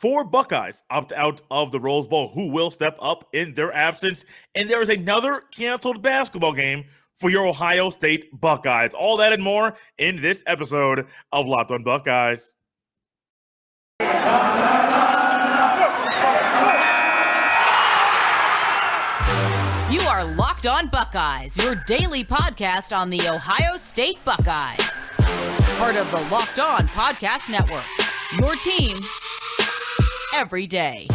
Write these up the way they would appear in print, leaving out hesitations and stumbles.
4 Buckeyes opt out of the Rose Bowl. Who will step up in their absence? And there is another canceled basketball game for your Ohio State Buckeyes. All that and more in this episode of Locked On Buckeyes. You are Locked On Buckeyes, your daily podcast on the Ohio State Buckeyes. Part of the Locked On Podcast Network, your team every day.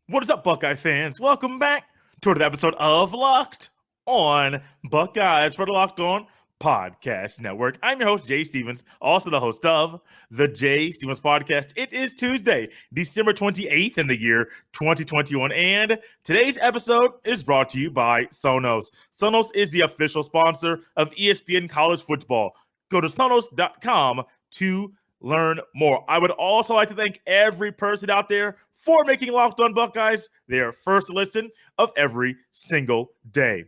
What is up, Buckeye fans? Welcome back to another episode of Locked On Buckeyes for the Locked On Podcast Network. I'm your host, Jay Stevens, also the host of the Jay Stevens Podcast. It is Tuesday, December 28th in the year 2021, and today's episode is brought to you by Sonos. Sonos is the official sponsor of ESPN College Football. Go to Sonos.com to learn more. I would also like to thank every person out there for making Locked On Buckeyes their first listen of every single day.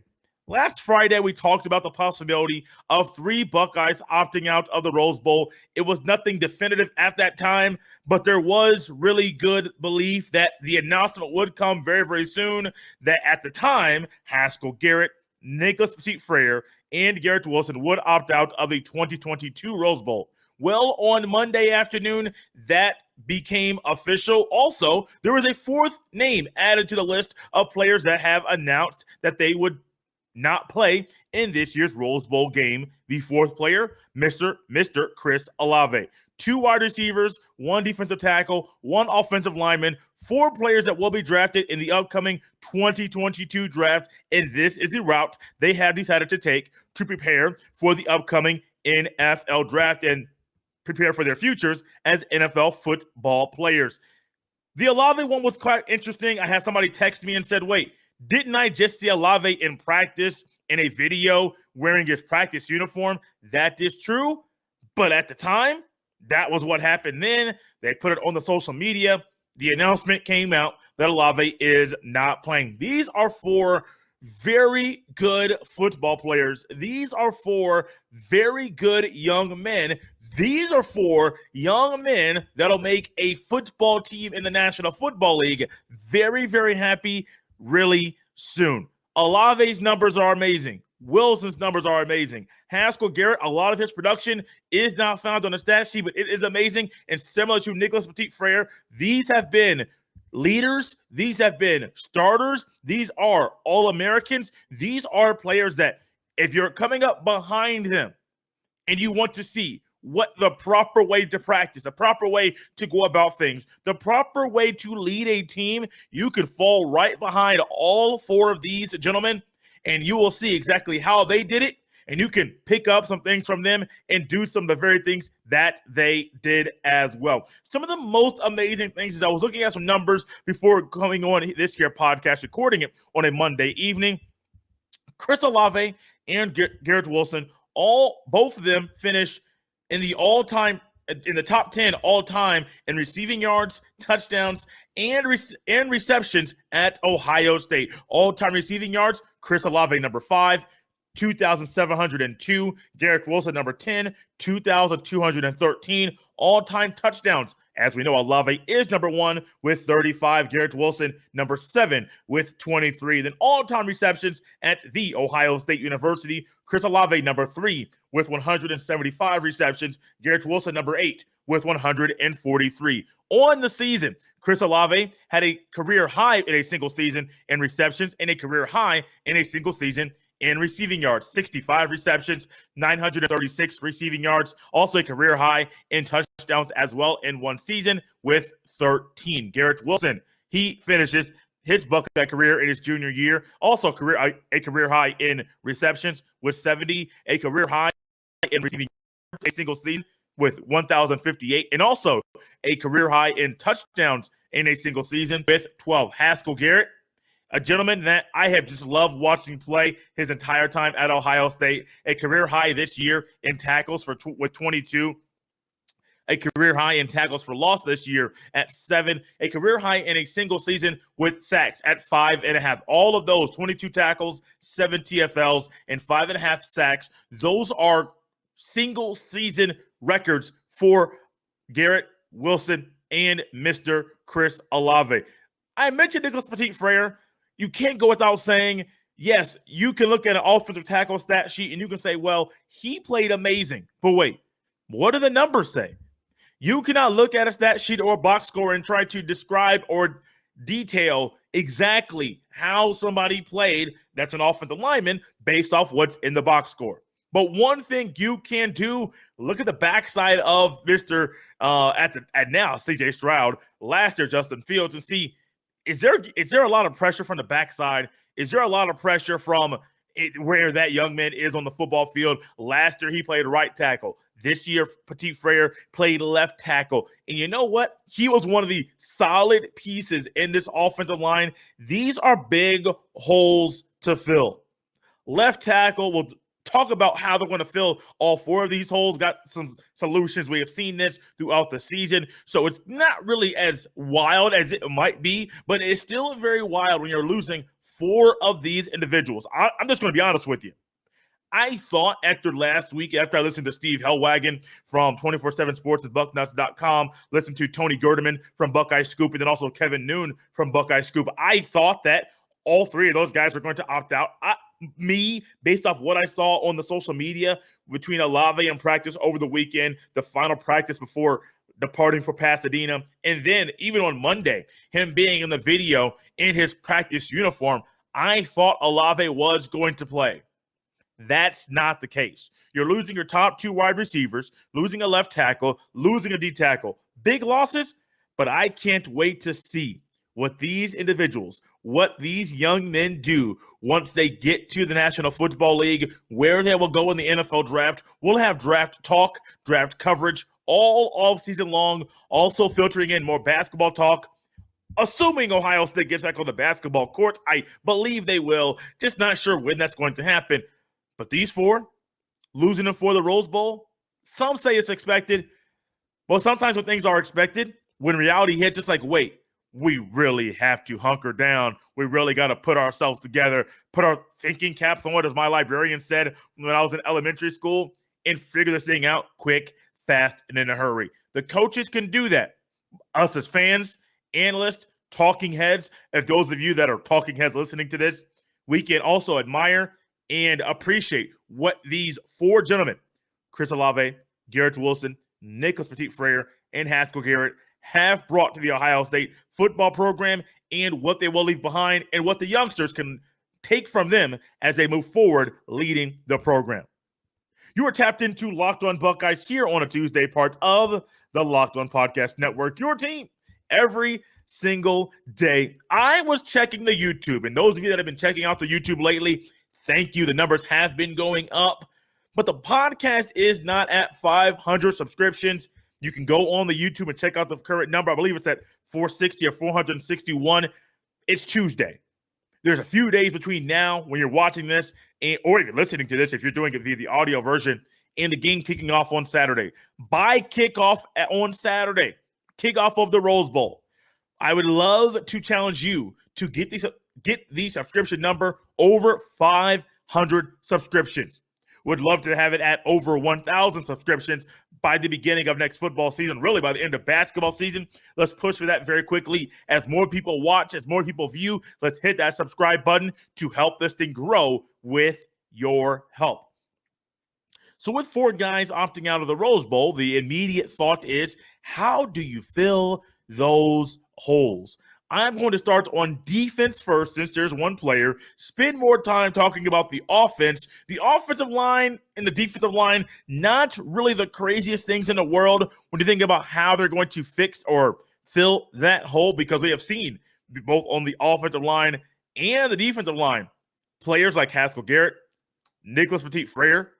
Last Friday, we talked about the possibility of 3 Buckeyes opting out of the Rose Bowl. It was nothing definitive at that time, but there was really good belief that the announcement would come very, very soon, that at the time, Haskell Garrett, Nicholas Petit-Frere, and Garrett Wilson would opt out of the 2022 Rose Bowl. Well, on Monday afternoon, that became official. Also, there was a 4th name added to the list of players that have announced that they would not play in this year's Rose Bowl game. The 4th player, Mr. Chris Olave. 2 wide receivers, 1 defensive tackle, 1 offensive lineman, 4 players that will be drafted in the upcoming 2022 draft. And this is the route they have decided to take to prepare for the upcoming NFL draft and prepare for their futures as NFL football players. The Alave one was quite interesting. I had somebody text me and said, wait, didn't I just see Alave in practice in a video wearing his practice uniform? That is true. But at the time, that was what happened then. They put it on the social media. The announcement came out that Alave is not playing. These are 4 very good football players. These are 4 very good young men. These are 4 young men that'll make a football team in the National Football League very, very happy really soon. Olave's numbers are amazing. Wilson's numbers are amazing. Haskell Garrett, a lot of his production is not found on the stat sheet, but it is amazing. And similar to Nicholas Petit-Frere, these have been leaders. These have been starters. These are All-Americans. These are players that if you're coming up behind them and you want to see what the proper way to practice, the proper way to go about things, the proper way to lead a team, you can fall right behind all 4 of these gentlemen, and you will see exactly how they did it, and you can pick up some things from them and do some of the very things that they did as well. Some of the most amazing things is I was looking at some numbers before coming on this here podcast, recording it on a Monday evening. Chris Olave and Garrett Wilson, both of them finished in the top 10 all-time in receiving yards, touchdowns, and receptions at Ohio State. All-time receiving yards, Chris Olave, number 5, 2,702. Garrett Wilson, number 10, 2,213. All-time touchdowns. As we know, Alave is number 1 with 35. Garrett Wilson, number 7 with 23. Then all-time receptions at The Ohio State University. Chris Olave, number 3 with 175 receptions. Garrett Wilson, number 8 with 143. On the season, Chris Olave had a career high in a single season in receptions and a career high in a single season in receiving yards. 65 receptions, 936 receiving yards, also a career high in touchdowns as well in one season with 13. Garrett Wilson, he finishes his Buckeye career in his junior year, also a career high in receptions with 70, a career high in receiving yards, a single season with 1,058, and also a career high in touchdowns in a single season with 12. Haskell Garrett, a gentleman that I have just loved watching play his entire time at Ohio State, a career high this year in tackles with 22, a career high in tackles for loss this year at 7, a career high in a single season with sacks at 5.5. All of those 22 tackles, 7 TFLs, and 5.5 sacks. Those are single season records for Garrett Wilson and Mr. Chris Olave. I mentioned Nicholas Petit-Frere. You can't go without saying, yes, you can look at an offensive tackle stat sheet and you can say, well, he played amazing. But wait, what do the numbers say? You cannot look at a stat sheet or a box score and try to describe or detail exactly how somebody played that's an offensive lineman based off what's in the box score. But one thing you can do, look at the backside of Mr. At now CJ Stroud, last year Justin Fields, and see, is there a lot of pressure from the backside? Is there a lot of pressure from where that young man is on the football field? Last year he played right tackle. This year Petit-Frere played left tackle. And you know what? He was one of the solid pieces in this offensive line. These are big holes to fill. Left tackle will talk about how they're going to fill all 4 of these holes. Got some solutions. We have seen this throughout the season. So it's not really as wild as it might be, but it's still very wild when you're losing 4 of these individuals. I'm just going to be honest with you. I thought after last week, after I listened to Steve Hellwagon from 24/7 Sports and Bucknuts.com, listened to Tony Gerdeman from Buckeye Scoop, and then also Kevin Noon from Buckeye Scoop, I thought that all 3 of those guys were going to opt out. Based off what I saw on the social media between Alave and practice over the weekend, the final practice before departing for Pasadena, and then even on Monday, him being in the video in his practice uniform, I thought Olave was going to play. That's not the case. You're losing your top 2 wide receivers, losing a left tackle, losing a D tackle. Big losses, but I can't wait to see what these individuals, what these young men do once they get to the National Football League, where they will go in the NFL draft. We'll have draft talk, draft coverage all offseason long, also filtering in more basketball talk. Assuming Ohio State gets back on the basketball court, I believe they will. Just not sure when that's going to happen. But these 4, losing them for the Rose Bowl, some say it's expected. Well, sometimes when things are expected, when reality hits, it's like, wait, we really have to hunker down. We really got to put ourselves together, put our thinking caps on, what as my librarian said when I was in elementary school, and figure this thing out quick, fast, and in a hurry. The coaches can do that. Us as fans, analysts, talking heads, if those of you that are talking heads listening to this, we can also admire and appreciate what these 4 gentlemen, Chris Olave, Garrett Wilson, Nicholas Petit-Frere, and Haskell Garrett, have brought to the Ohio State football program, and what they will leave behind and what the youngsters can take from them as they move forward leading the program. You are tapped into Locked On Buckeyes here on a Tuesday, part of the Locked On Podcast Network, your team every single day. I was checking the YouTube, and those of you that have been checking out the YouTube lately, thank you. The numbers have been going up, but the podcast is not at 500 subscriptions. You can go on the YouTube and check out the current number. I believe it's at 460 or 461. It's Tuesday. There's a few days between now when you're watching this or even listening to this, if you're doing it via the audio version, and the game kicking off on Saturday. By kickoff on Saturday, kickoff of the Rose Bowl, I would love to challenge you to get the subscription number over 500 subscriptions. Would love to have it at over 1,000 subscriptions by the beginning of next football season, really by the end of basketball season. Let's push for that very quickly. As more people watch, as more people view, let's hit that subscribe button to help this thing grow with your help. So with 4 guys opting out of the Rose Bowl, the immediate thought is, how do you fill those holes? I'm going to start on defense first, since there's 1 player. Spend more time talking about the offense. The offensive line and the defensive line, not really the craziest things in the world when you think about how they're going to fix or fill that hole, because we have seen both on the offensive line and the defensive line, players like Haskell Garrett, Nicholas Petit-Frere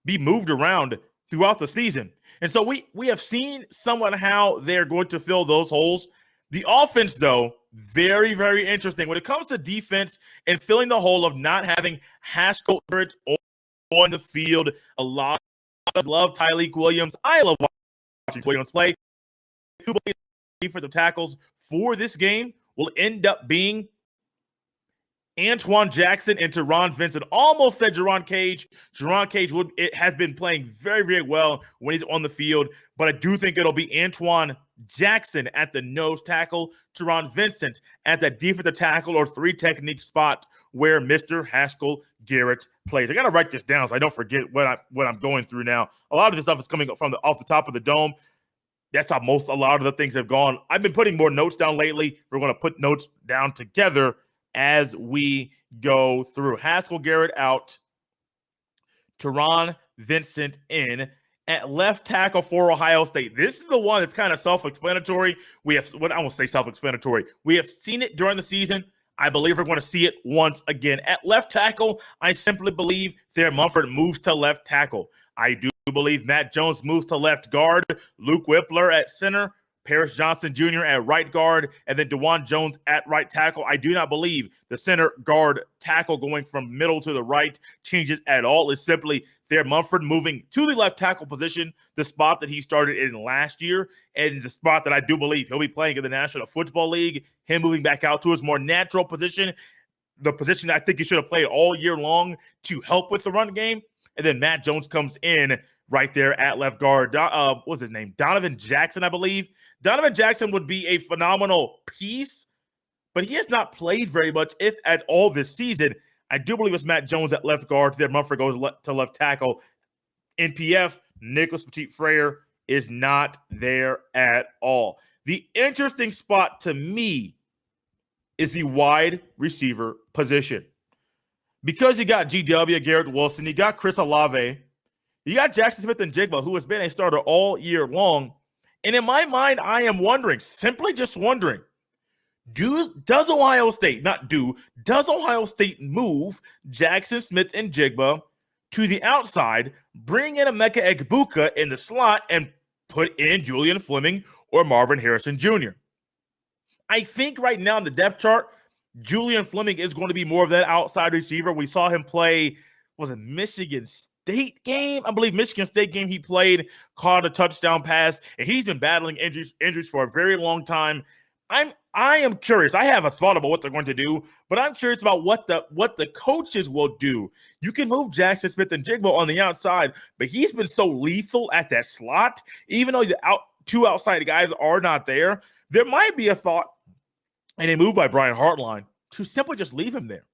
be moved around throughout the season. And so we have seen somewhat how they're going to fill those holes. The offense, though, very, very interesting. When it comes to defense and filling the hole of not having Haskell Garrett on the field, a lot of love Tyleik Williams. I love Williams play. Two defensive tackles for this game will end up being Antoine Jackson and Teron Vincent. Almost said Jerron Cage. Jerron Cage has been playing very, very well when he's on the field, but I do think it'll be Antoine Jackson at the nose tackle, Teron Vincent at the defensive tackle or three technique spot where Mr. Haskell Garrett plays. I got to write this down so I don't forget what I'm going through now. A lot of this stuff is coming from off the top of the dome. That's how a lot of the things have gone. I've been putting more notes down lately. We're going to put notes down together as we go through. Haskell Garrett out, Teron Vincent in. At left tackle for Ohio State. This is the one that's kind of self-explanatory. I won't say self-explanatory. We have seen it during the season. I believe we're going to see it once again. At left tackle, I simply believe Thayer Munford moves to left tackle. I do believe Matt Jones moves to left guard. Luke Whippler at center. Paris Johnson Jr. at right guard, and then DeJuan Jones at right tackle. I do not believe the center guard tackle going from middle to the right changes at all. It's simply Thayer Munford moving to the left tackle position, the spot that he started in last year, and the spot that I do believe he'll be playing in the National Football League. Him moving back out to his more natural position, the position that I think he should have played all year long to help with the run game. And then Matt Jones comes in right there at left guard. What's his name? Donovan Jackson, I believe. Donovan Jackson would be a phenomenal piece, but he has not played very much, if at all, this season. I do believe it's Matt Jones at left guard. Then Munford goes to left tackle. NPF, Nicholas Petit-Frere is not there at all. The interesting spot to me is the wide receiver position. Because you got GW, Garrett Wilson, you got Chris Olave, you got Jackson Smith-Njigba, who has been a starter all year long. And in my mind, I am wondering, simply just wondering, does Ohio State move Jackson Smith-Njigba to the outside, bring in Emeka Egbuka in the slot, and put in Julian Fleming or Marvin Harrison Jr.? I think right now in the depth chart, Julian Fleming is going to be more of that outside receiver. We saw him play, was it Michigan State game? I believe Michigan State game he played, caught a touchdown pass, and he's been battling injuries for a very long time. I am curious. I have a thought about what they're going to do, but I'm curious about what the coaches will do. You can move Jackson Smith-Njigba on the outside, but he's been so lethal at that slot. Even though the two outside guys are not there, there might be a thought, and a move by Brian Hartline, to simply just leave him there.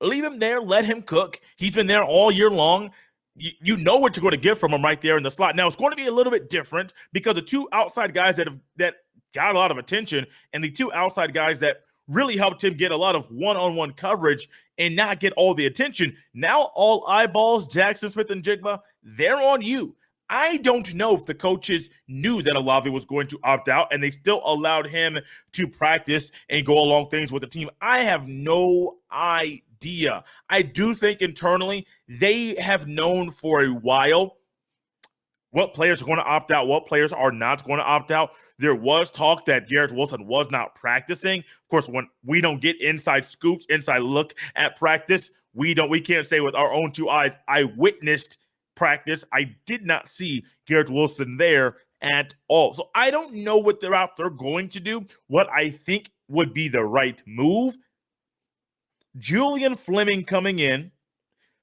Leave him there, let him cook. He's been there all year long. You know what you're going to get from him right there in the slot. Now, it's going to be a little bit different because the two outside guys that got a lot of attention and the two outside guys that really helped him get a lot of one-on-one coverage and not get all the attention. Now all eyeballs, Jackson Smith-Njigba, they're on you. I don't know if the coaches knew that Olave was going to opt out and they still allowed him to practice and go along things with the team. I have no idea. I do think internally they have known for a while what players are going to opt out, what players are not going to opt out. There was talk that Garrett Wilson was not practicing. Of course, when we don't get inside scoops, inside look at practice, we can't say with our own two eyes, I witnessed practice. I did not see Garrett Wilson there at all. So I don't know what they're going to do. What I think would be the right move, Julian Fleming coming in,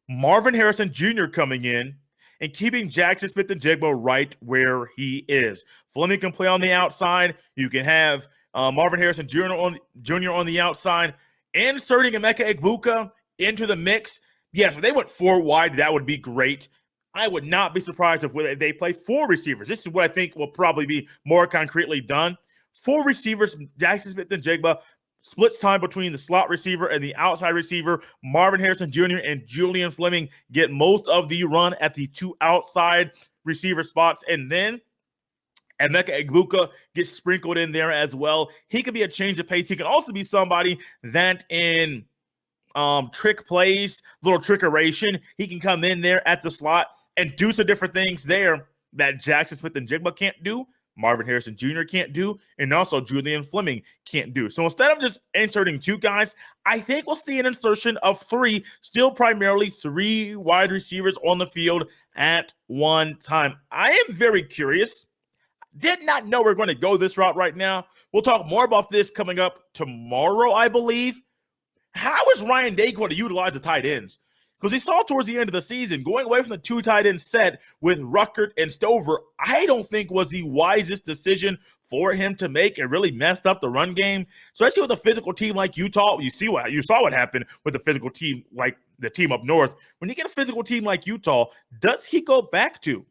Marvin Harrison Jr. coming in, and keeping Jackson Smith-Njigba right where he is. Fleming can play on the outside. You can have Marvin Harrison Jr. on the outside, inserting Emeka Egbuka into the mix. Yes, if they went four wide, that would be great. I would not be surprised if they play four receivers. This is what I think will probably be more concretely done. Four receivers, Jackson Smith-Njigba, splits time between the slot receiver and the outside receiver. Marvin Harrison Jr. and Julian Fleming get most of the run at the two outside receiver spots. And then Emeka Egbuka gets sprinkled in there as well. He could be a change of pace. He can also be somebody that in trick plays, little trickeration, he can come in there at the slot and do some different things there that Jackson Smith-Njigba can't do, Marvin Harrison Jr. can't do, and also Julian Fleming can't do. So instead of just inserting two guys, I think we'll see an insertion of three, still primarily three wide receivers on the field at one time. I am very curious Did not know we're going to go this route right now. We'll talk more about this coming up tomorrow, I believe. How is Ryan Day going to utilize the tight ends? Because we saw towards the end of the season, going away from the two tight end set with Ruckert and Stover, I don't think was the wisest decision for him to make. It really messed up the run game, especially with a physical team like Utah. You saw what happened with the physical team like the team up north. When you get a physical team like Utah, does he go back to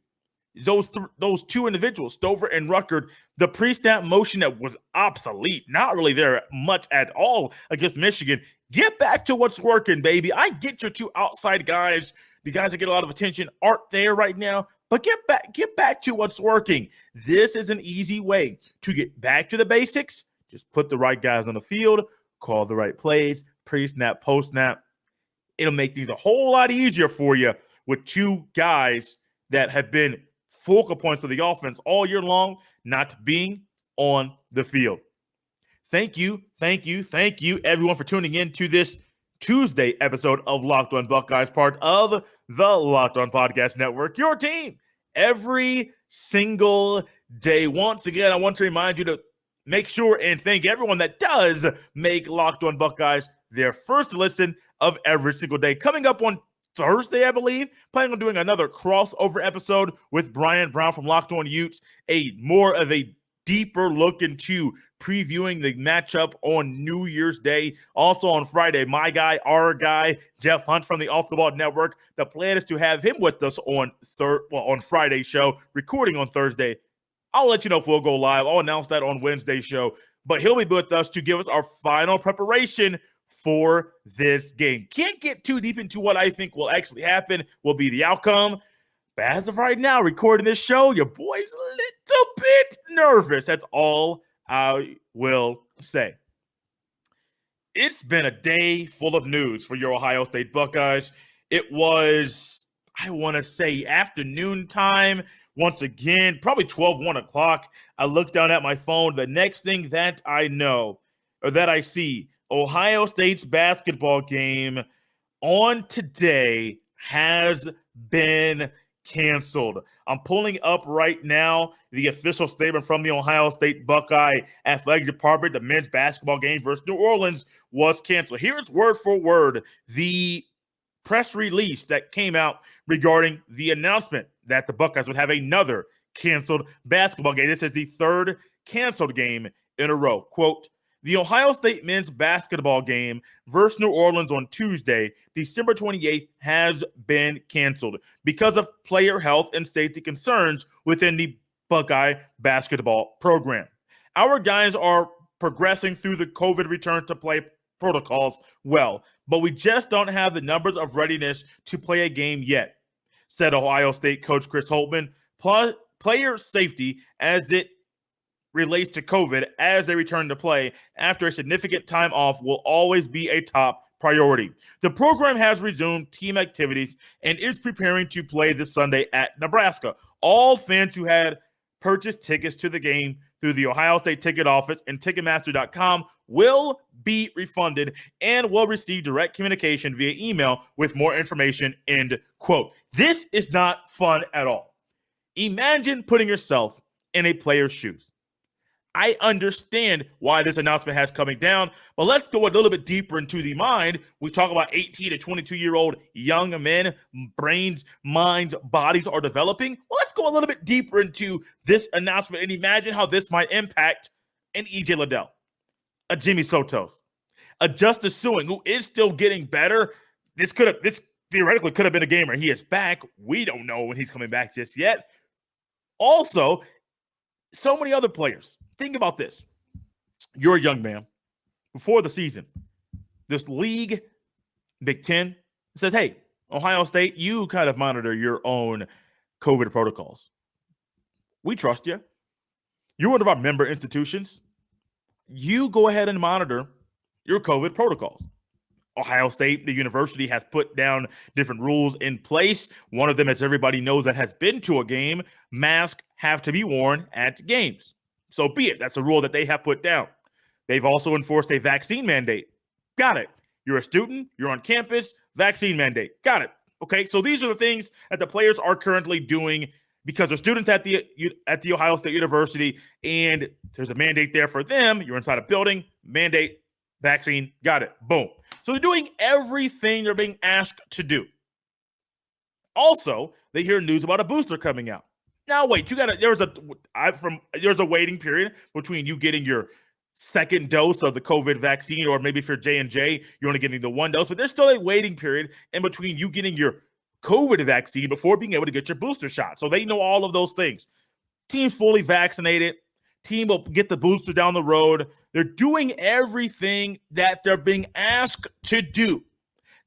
those two individuals, Stover and Ruckert, the pre-snap motion that was obsolete, not really there much at all against Michigan? Get back to what's working, baby. I get your two outside guys. The guys that get a lot of attention aren't there right now, but get back to what's working. This is an easy way to get back to the basics. Just put the right guys on the field, call the right plays, pre-snap, post-snap. It'll make things a whole lot easier for you with two guys that have been focal points of the offense all year long not being on the field. Thank you, everyone, for tuning in to this Tuesday episode of Locked On Buckeyes, part of the Locked On Podcast Network, your team every single day. Once again, I want to remind you to make sure and thank everyone that does make Locked On Buckeyes their first listen of every single day. Coming up on Thursday, I believe, planning on doing another crossover episode with Brian Brown from Locked On Utes, more of a deeper look into previewing the matchup on New Year's Day. Also on Friday, our guy, Jeff Hunt from the Off the Ball Network. The plan is to have him with us on Friday's show, recording on Thursday. I'll let you know if we'll go live. I'll announce that on Wednesday's show. But he'll be with us to give us our final preparation for this game. Can't get too deep into what I think will actually happen, will be the outcome. But as of right now, recording this show, your boy's a little bit nervous. That's all I will say. It's been a day full of news for your Ohio State Buckeyes. It was, I want to say, afternoon time. Once again, probably 1 o'clock. I look down at my phone. The next thing that I know, or that I see, Ohio State's basketball game on today has been canceled. I'm pulling up right now the official statement from the Ohio State Buckeye Athletic Department. The men's basketball game versus New Orleans was canceled. Here's word for word the press release that came out regarding the announcement that the Buckeyes would have another canceled basketball game. This is the third canceled game in a row. Quote, the Ohio State men's basketball game versus New Orleans on Tuesday, December 28th, has been canceled because of player health and safety concerns within the Buckeye basketball program. Our guys are progressing through the COVID return to play protocols well, but we just don't have the numbers of readiness to play a game yet, said Ohio State coach Chris Holtman. Player safety as it relates to COVID as they return to play after a significant time off will always be a top priority. The program has resumed team activities and is preparing to play this Sunday at Nebraska. All fans who had purchased tickets to the game through the Ohio State ticket office and Ticketmaster.com will be refunded and will receive direct communication via email with more information, end quote. This is not fun at all. Imagine putting yourself in a player's shoes. I understand why this announcement has coming down, but let's go a little bit deeper into the mind. We talk about 18 to 22-year-old young men, brains, minds, bodies are developing. Well, let's go a little bit deeper into this announcement and imagine how this might impact an E.J. Liddell, a Jimmy Sotos, a Justice Suing, who is still getting better. This theoretically could have been a game where he is back. We don't know when he's coming back just yet. Also, so many other players. Think about this. You're a young man. Before the season, this league, Big Ten, says, hey, Ohio State, you kind of monitor your own COVID protocols. We trust you. You're one of our member institutions. You go ahead and monitor your COVID protocols. Ohio State, the university, has put down different rules in place. One of them, as everybody knows that has been to a game, masks have to be worn at games. So be it. That's a rule that they have put down. They've also enforced a vaccine mandate. Got it. You're a student. You're on campus. Vaccine mandate. Got it. Okay, so these are the things that the players are currently doing because they're students at the Ohio State University, and there's a mandate there for them. You're inside a building, mandate, vaccine, got it, boom. So they're doing everything they're being asked to do. Also, they hear news about a booster coming out. Now, wait, there's a waiting period between you getting your second dose of the COVID vaccine, or maybe if you're J&J, you're only getting the one dose, but there's still a waiting period in between you getting your COVID vaccine before being able to get your booster shot. So they know all of those things. Team's fully vaccinated. Team will get the booster down the road. They're doing everything that they're being asked to do.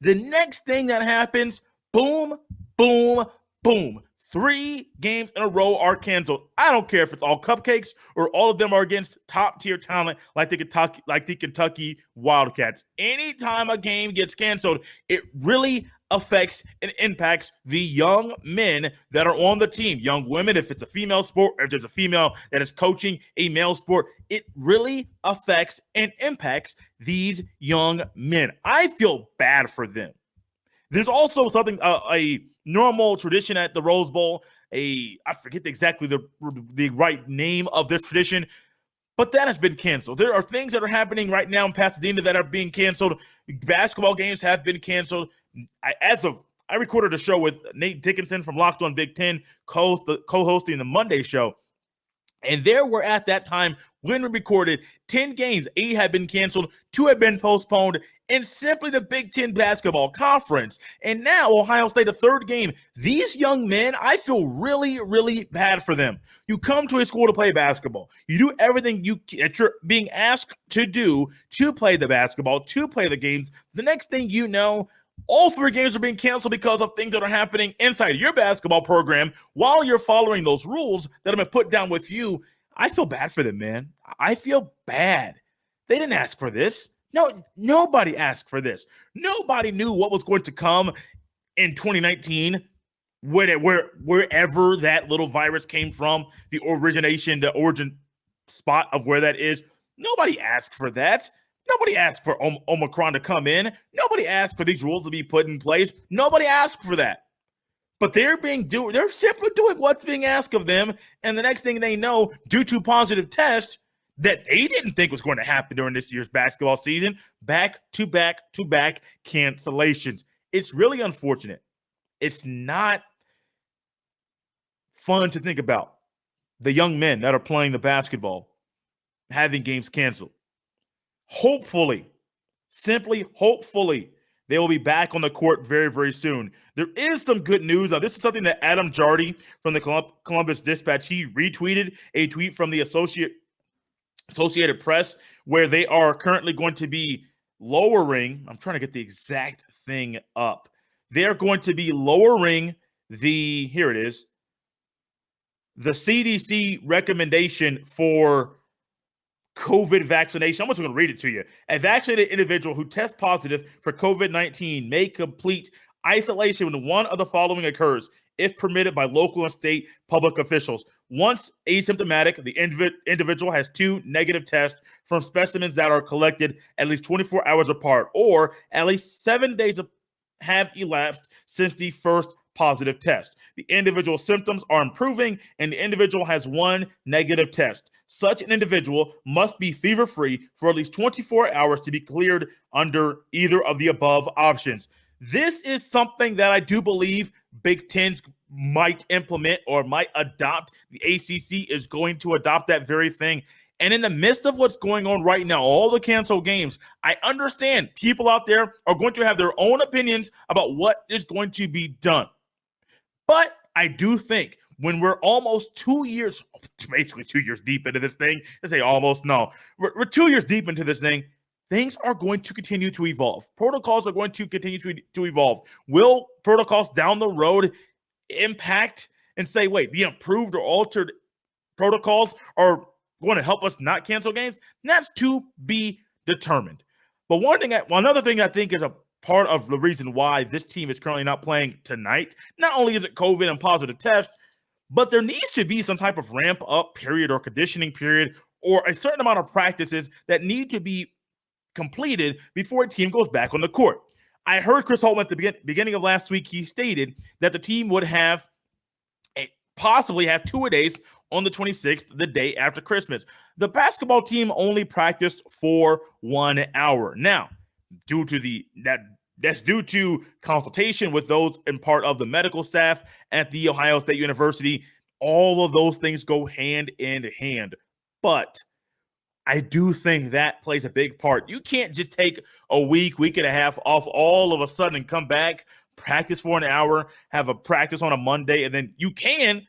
The next thing that happens, boom, boom, boom. 3 games in a row are canceled. I don't care if it's all cupcakes or all of them are against top-tier talent like the Kentucky Wildcats. Anytime a game gets canceled, it really affects and impacts the young men that are on the team. Young women, if it's a female sport, or if there's a female that is coaching a male sport, it really affects and impacts these young men. I feel bad for them. There's also something, a normal tradition at the Rose Bowl. I forget exactly the right name of this tradition, but that has been canceled. There are things that are happening right now in Pasadena that are being canceled. Basketball games have been canceled. I recorded a show with Nate Dickinson from Locked On Big Ten, co-hosting the Monday show. And there were, at that time, when we recorded, 10 games, 8 had been canceled, 2 had been postponed, and simply the Big Ten basketball conference. And now Ohio State, a third game. These young men, I feel really, really bad for them. You come to a school to play basketball. You do everything that you're being asked to do to play the basketball, to play the games. The next thing you know, all 3 games are being canceled because of things that are happening inside your basketball program while you're following those rules that have been put down with you. I feel bad for them, man. I feel bad. They didn't ask for this. No, nobody asked for this. Nobody knew what was going to come in 2019, wherever that little virus came from, the origin spot of where that is. Nobody asked for that. Nobody asked for Omicron to come in. Nobody asked for these rules to be put in place. Nobody asked for that. But they're simply doing what's being asked of them. And the next thing they know, due to positive tests that they didn't think was going to happen during this year's basketball season, back-to-back cancellations. It's really unfortunate. It's not fun to think about the young men that are playing the basketball having games canceled. Hopefully, simply hopefully, they will be back on the court very, very soon. There is some good news. Now, this is something that Adam Jardy from the Columbus Dispatch, he retweeted a tweet from the Associated Press where they are currently going to be lowering, I'm trying to get the exact thing up. They're going to be lowering the CDC recommendation for COVID vaccination. I'm just going to read it to you. A vaccinated individual who tests positive for COVID-19 may complete isolation when one of the following occurs, if permitted by local and state public officials. Once asymptomatic, the individual has 2 negative tests from specimens that are collected at least 24 hours apart, or at least 7 days have elapsed since the first positive test. The individual's symptoms are improving, and the individual has 1 negative test. Such an individual must be fever-free for at least 24 hours to be cleared under either of the above options. This is something that I do believe Big Tens might implement or might adopt. The ACC is going to adopt that very thing. And in the midst of what's going on right now, all the canceled games, I understand people out there are going to have their own opinions about what is going to be done. But I do think when we're almost 2 years, basically 2 years deep into this thing, I say almost, no, we're 2 years deep into this thing, things are going to continue to evolve. Protocols are going to continue to evolve. Will protocols down the road impact and say, wait, the improved or altered protocols are going to help us not cancel games? That's to be determined. But another thing I think is a part of the reason why this team is currently not playing tonight, not only is it COVID and positive test, but there needs to be some type of ramp up period or conditioning period or a certain amount of practices that need to be completed before a team goes back on the court. I heard Chris Holtman at the beginning of last week. He stated that the team would have possibly have two-a-days on the 26th, the day after Christmas. The basketball team only practiced for 1 hour. Now, that's due to consultation with those in part of the medical staff at the Ohio State University. All of those things go hand in hand. But I do think that plays a big part. You can't just take a week and a half off all of a sudden and come back, practice for an hour, have a practice on a Monday, and then you can.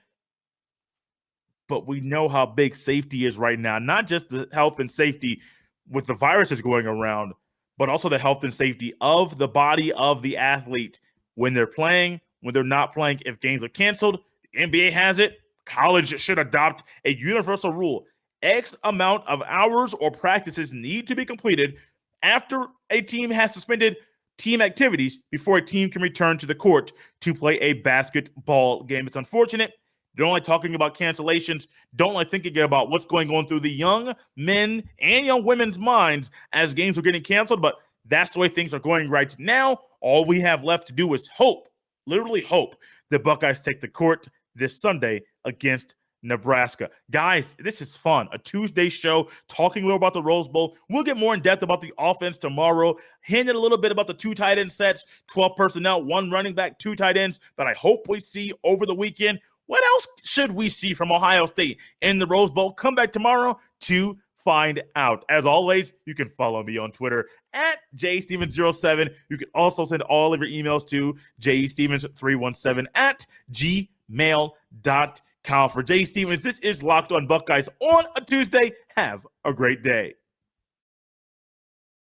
But we know how big safety is right now, not just the health and safety with the viruses going around, but also the health and safety of the body of the athlete when they're playing, when they're not playing. If games are canceled, the NBA has it. College should adopt a universal rule. X amount of hours or practices need to be completed after a team has suspended team activities before a team can return to the court to play a basketball game. It's unfortunate. Don't like talking about cancellations. Don't like thinking about what's going on through the young men and young women's minds as games are getting canceled, but that's the way things are going right now. All we have left to do is hope, literally hope, the Buckeyes take the court this Sunday against Nebraska. Guys, this is fun. A Tuesday show talking a little about the Rose Bowl. We'll get more in depth about the offense tomorrow. Hinted a little bit about the 2 tight end sets, 12 personnel, 1 running back, 2 tight ends that I hope we see over the weekend. What else should we see from Ohio State in the Rose Bowl? Come back tomorrow to find out. As always, you can follow me on Twitter at jstevens07. You can also send all of your emails to jstevens317 at gmail.com. For Jay Stevens, this is Locked on Buckeyes on a Tuesday. Have a great day.